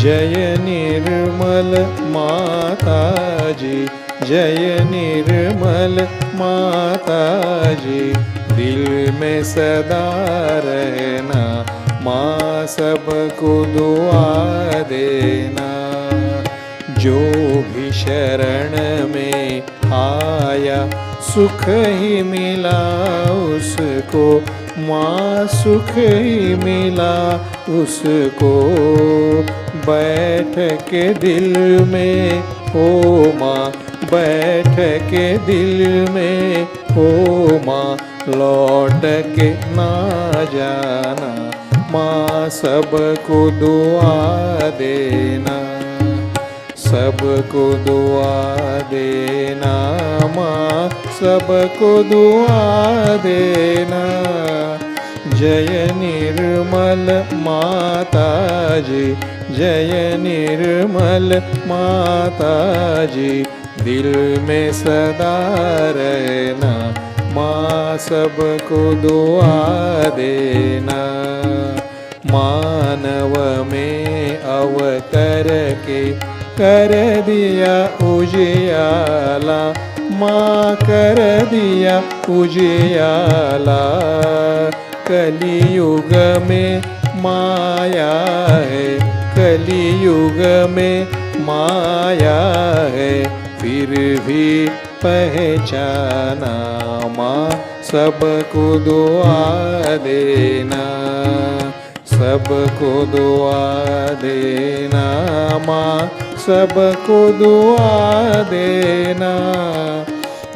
जय निर्मल माताजी, जय निर्मल माताजी। दिल में सदा रहना माँ, सबको दुआ देना। जो भी शरण में आया सुख ही मिला उसको माँ, सुख ही मिला उसको। बैठ के दिल में हो माँ, बैठ के दिल में हो माँ। लौट के ना जाना माँ, सबको दुआ देना, सबको दुआ देना माँ, सबको दुआ देना। जय निर्मल माताजी, जय निर्मल माताजी। दिल में सदा रहना माँ, सबको दुआ देना। मानव में अवतर के कर दिया उजियाला माँ, कर दिया उजियाला। कलियुग में माया है, कलियुग में माया है। फिर भी पहचाना माँ, सबको दुआ देना, सबको दुआ देना माँ, सबको दुआ देना।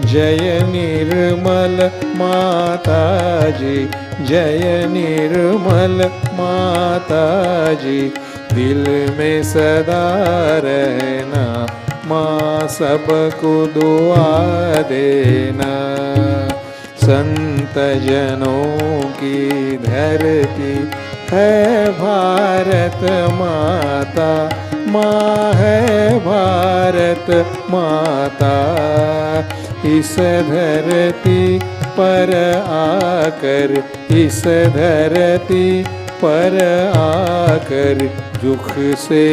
जय निर्मल माताजी, जय निर्मल माताजी, दिल में सदा रहना माँ, सबको दुआ देना। संत जनों की धरती है भारत माता, माँ है भारत माता। इस धरती पर आकर, इस धरती पर आकर दुख से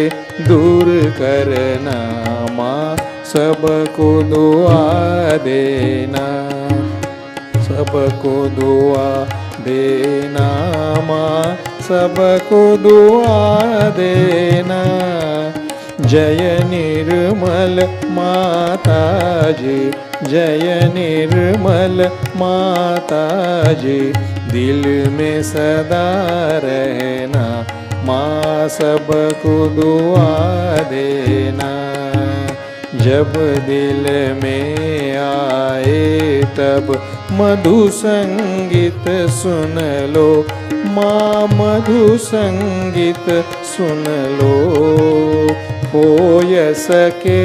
दूर करना माँ, सबको दुआ देना, सबको दुआ देना माँ, सबको दुआ देना। जय निर्मल माताजी, जय निर्मल माताजी, दिल में सदा रहना माँ, सबको दुआ देना। जब दिल में आए तब मधु संगीत सुन लो माँ, मधु संगीत सुन लो। हो सके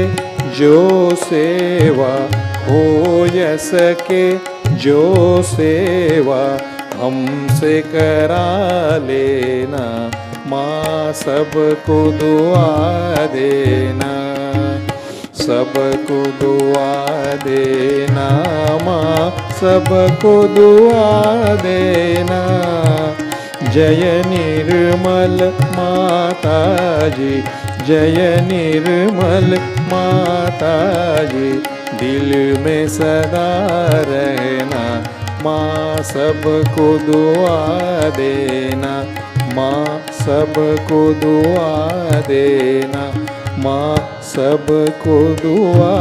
जो सेवा, हो सके जो सेवा, हमसे करा लेना माँ, सबको दुआ देना, सबको दुआ देना माँ, सबको दुआ देना। जय निर्मल माताजी, जय निर्मल माताजी, दिल में सदा रहना माँ, सबको दुआ देना माँ, सबको दुआ देना माँ, सबको दुआ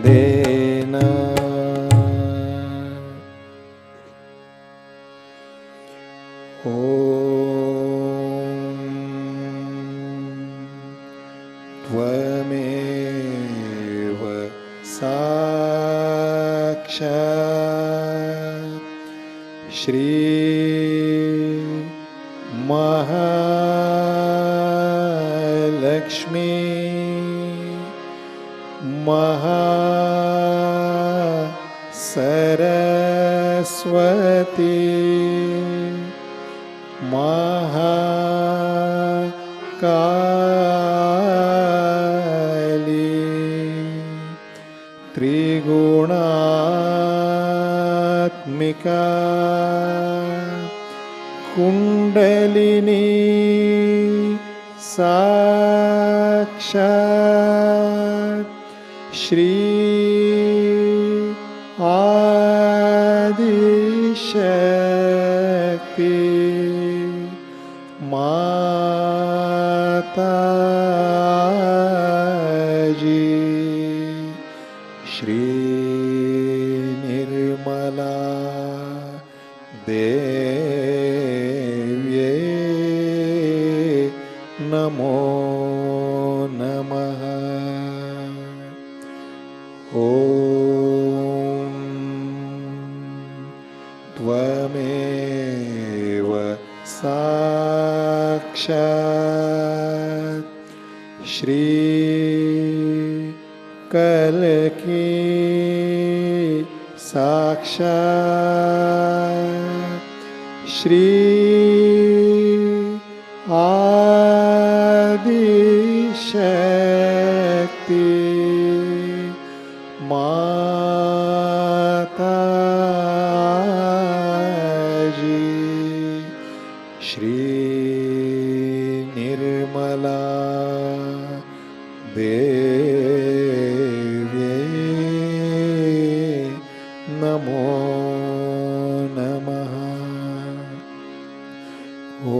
देना। त्वमेव साक्षात् श्री महालक्ष्मी महासरस्वती महाकाली त्रिगुणात्मिका कुंडलिनी साक्षात् श्री आदिशक्ति माताजी श्री निर्मला देव्ये नमो नमः। ॐ त्वमेव साक्षात् श्री कल्की साक्षात् श्री आदिशक्ति माताजी श्री निर्मला देव्ये नमो नमः। ॐ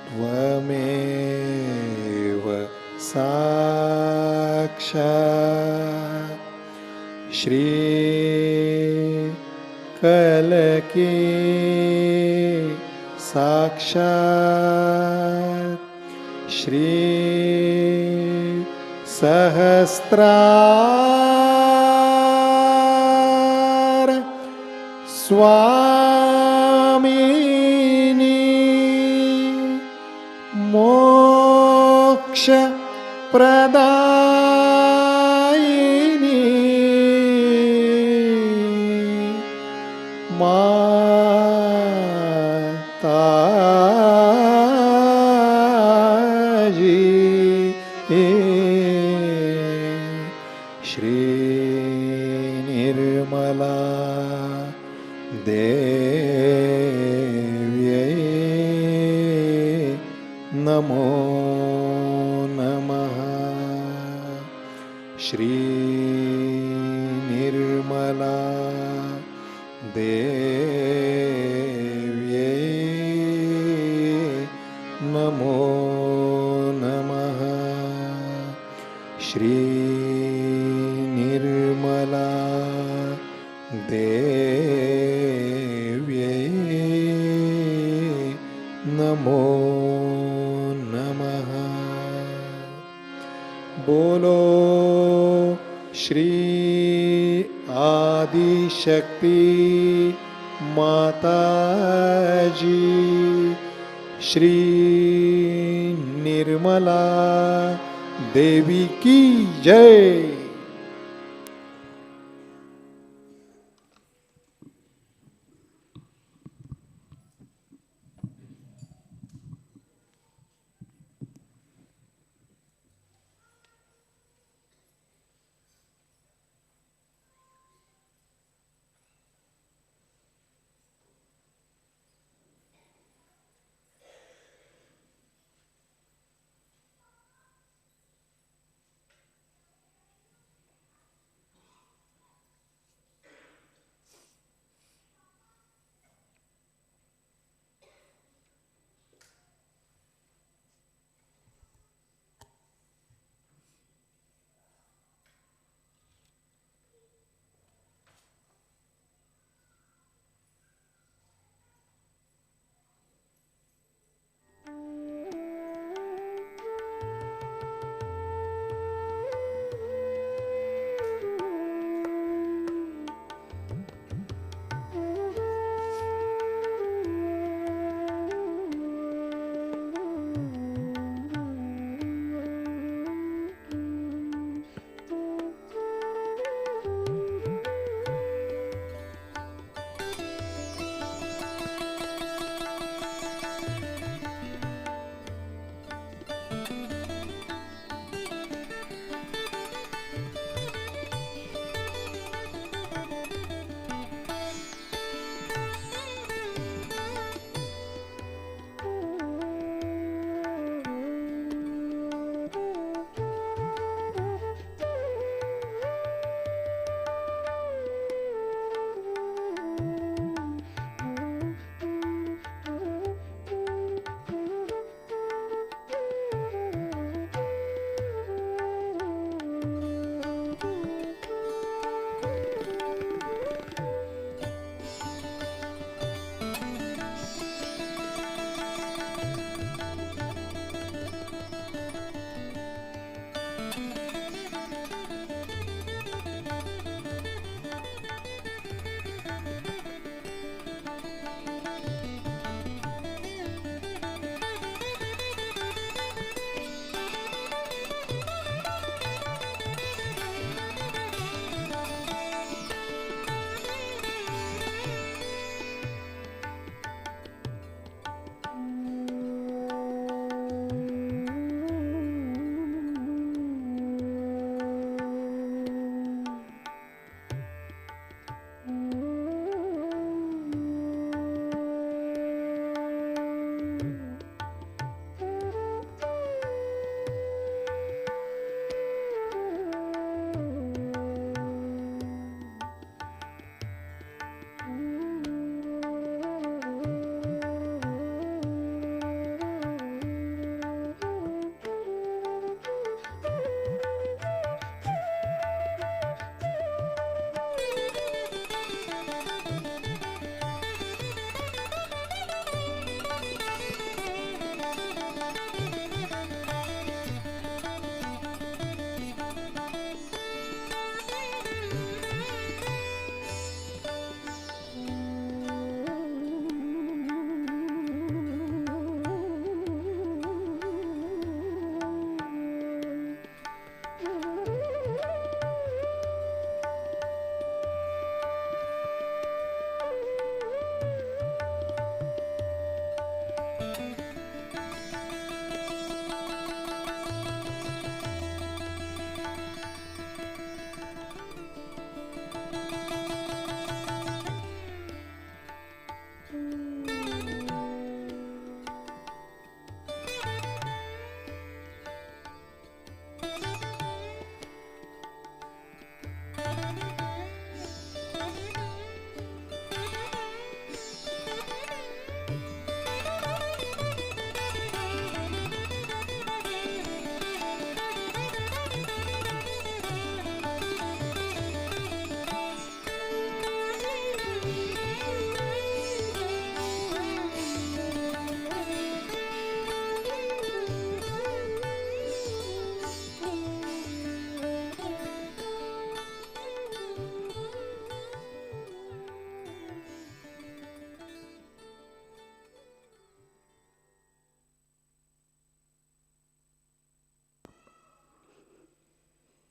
त्वमेव साक्षात् श्री कल की साक्षात श्री सहस्रार स्वामिनी मोक्ष प्रदायिनी माताजी श्री निर्मला देव्यै नमो नमः श्री निर्मला देव्यै नमो नमः श्री निर्मला देव्यै नमो नमः। बोलो श्री आदिशक्ति माताजी श्री निर्मला देवी की जय।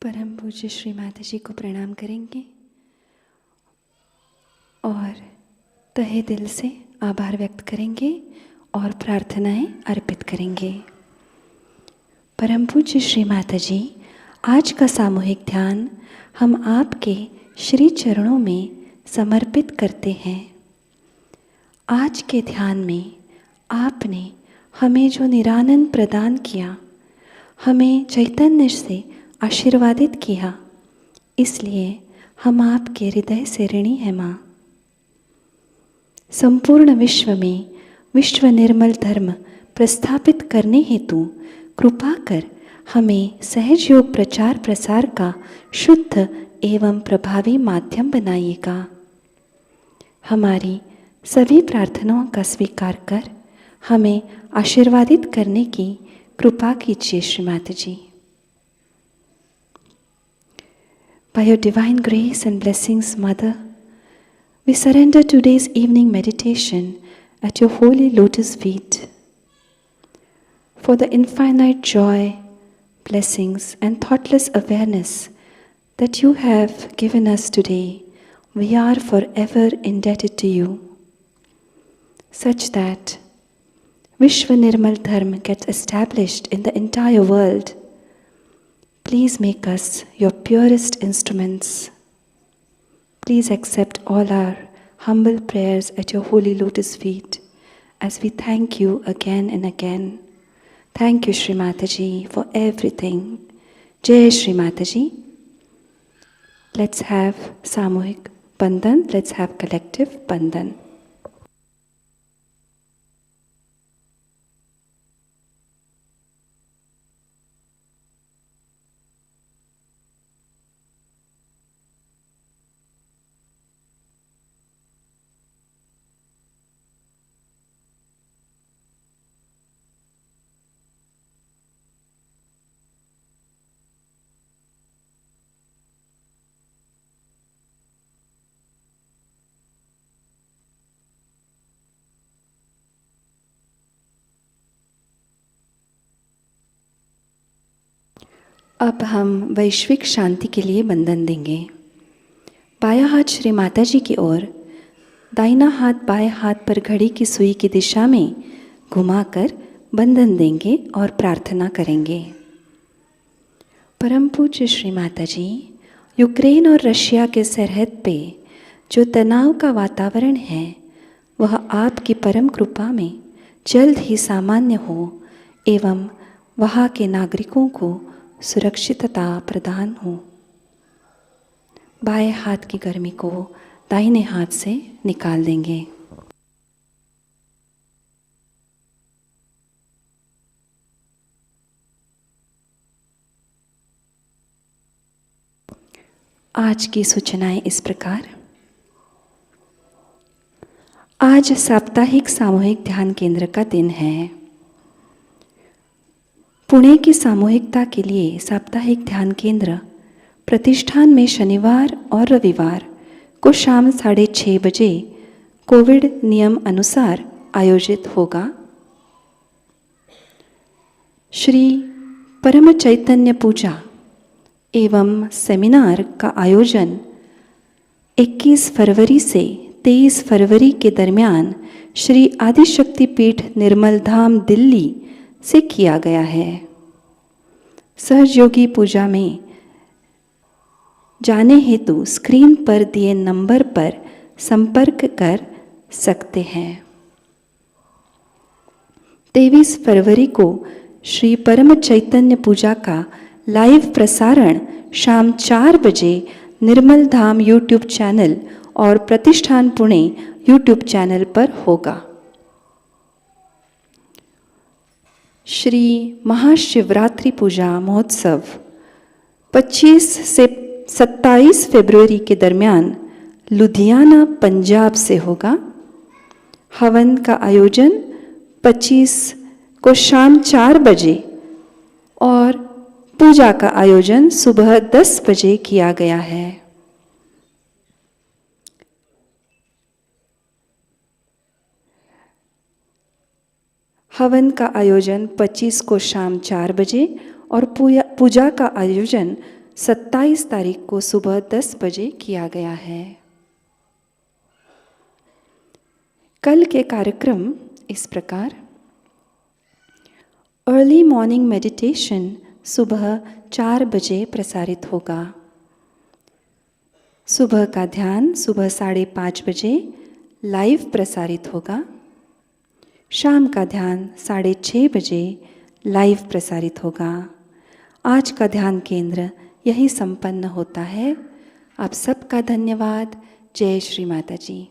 परम पूज्य श्री माताजी को प्रणाम करेंगे और तहे दिल से आभार व्यक्त करेंगे और प्रार्थनाएं अर्पित करेंगे। परम पूज्य श्री माताजी, आज का सामूहिक ध्यान हम आपके श्री चरणों में समर्पित करते हैं। आज के ध्यान में आपने हमें जो निरानंद प्रदान किया, हमें चैतन्य से आशीर्वादित किया, इसलिए हम आपके हृदय से ऋणी हैं माँ। संपूर्ण विश्व में विश्व निर्मल धर्म प्रस्थापित करने हेतु कृपा कर हमें सहज योग प्रचार प्रसार का शुद्ध एवं प्रभावी माध्यम बनाइएगा। हमारी सभी प्रार्थनाओं का स्वीकार कर हमें आशीर्वादित करने की कृपा कीजिए श्री माताजी। By your divine grace and blessings, Mother, we surrender today's evening meditation at your holy lotus feet. For the infinite joy, blessings, and thoughtless awareness that you have given us today, we are forever indebted to you, such that Vishwa Nirmal Dharma gets established in the entire world. Please make us your purest instruments. Please accept all our humble prayers at your holy lotus feet as we thank you again and again. Thank you, Shri Mataji, for everything. Jai Shri Mataji. Let's have Samuhik Bandhan. Let's have collective Bandhan. अब हम वैश्विक शांति के लिए बंधन देंगे। बायां हाथ श्री माताजी की ओर, दाहिना हाथ बाएं हाथ पर घड़ी की सुई की दिशा में घुमाकर बंधन देंगे और प्रार्थना करेंगे। परम पूज्य श्री माताजी, यूक्रेन और रशिया के सरहद पे जो तनाव का वातावरण है, वह आपकी परम कृपा में जल्द ही सामान्य हो एवं वहाँ के नागरिकों को सुरक्षितता प्रदान हो। बाएं हाथ की गर्मी को दाहिने हाथ से निकाल देंगे। आज की सूचनाएं इस प्रकार। आज साप्ताहिक सामूहिक ध्यान केंद्र का दिन है। पुणे की सामूहिकता के लिए साप्ताहिक ध्यान केंद्र प्रतिष्ठान में शनिवार और रविवार को शाम 6:30 बजे कोविड नियम अनुसार आयोजित होगा। श्री परम चैतन्य पूजा एवं सेमिनार का आयोजन 21 फरवरी से 23 फरवरी के दरमियान श्री आदिशक्ति पीठ निर्मल धाम दिल्ली से किया गया है। सहजयोगी पूजा में जाने हेतु स्क्रीन पर दिए नंबर पर संपर्क कर सकते हैं। 23 फरवरी को श्री परम चैतन्य पूजा का लाइव प्रसारण शाम 4 बजे निर्मल धाम यूट्यूब चैनल और प्रतिष्ठान पुणे यूट्यूब चैनल पर होगा। श्री महाशिवरात्रि पूजा महोत्सव 25 से 27 फरवरी के दरमियान लुधियाना पंजाब से होगा। हवन का आयोजन 25 को शाम 4 बजे और पूजा का आयोजन सुबह 10 बजे किया गया है। हवन का आयोजन 25 को शाम 4 बजे और पूजा का आयोजन 27 तारीख को सुबह 10 बजे किया गया है। कल के कार्यक्रम इस प्रकार: अर्ली मॉर्निंग मेडिटेशन सुबह 4 बजे प्रसारित होगा। सुबह का ध्यान सुबह 5:30 बजे लाइव प्रसारित होगा। शाम का ध्यान 6:30 बजे लाइव प्रसारित होगा। आज का ध्यान केंद्र यही संपन्न होता है। आप सबका धन्यवाद। जय श्री माता जी।